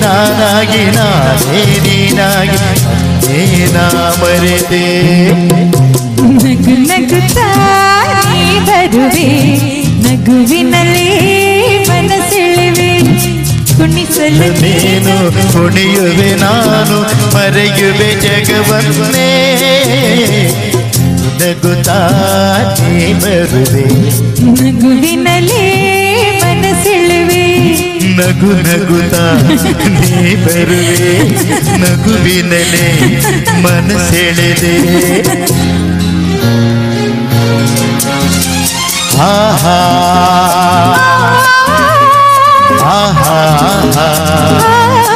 ನಾನಾಗಿ ನಾನೇ ನೀನಾಗಿ ನಾ ಮರೆತೆ. ನಗು ನಗುತ್ತಾ ನೀ ಬರುವೆ, ನಗುವಿನಲ್ಲಿ ಮನಸೆಳೆವೆ, ಕುಣಿಸಲು ನೀನು ಕುಣಿಯುವೆ ನಾನು ಮರೆಯುವೆ ಜಗವನ್ನೇ. ನಗುತ್ತಾ ನೀ ಬರುವೆ, ನಗುವಿನಲ್ಲಿ ಮನಸೆಳೆವೆ, ನಗು ನಗುತ್ತಾ ನೀ ಬರುವೆ, ನಗುವಿನಲೆ ಮನಸೆಳೆದೆ. ಆಹಾ ಆಹಾ ಆಹಾ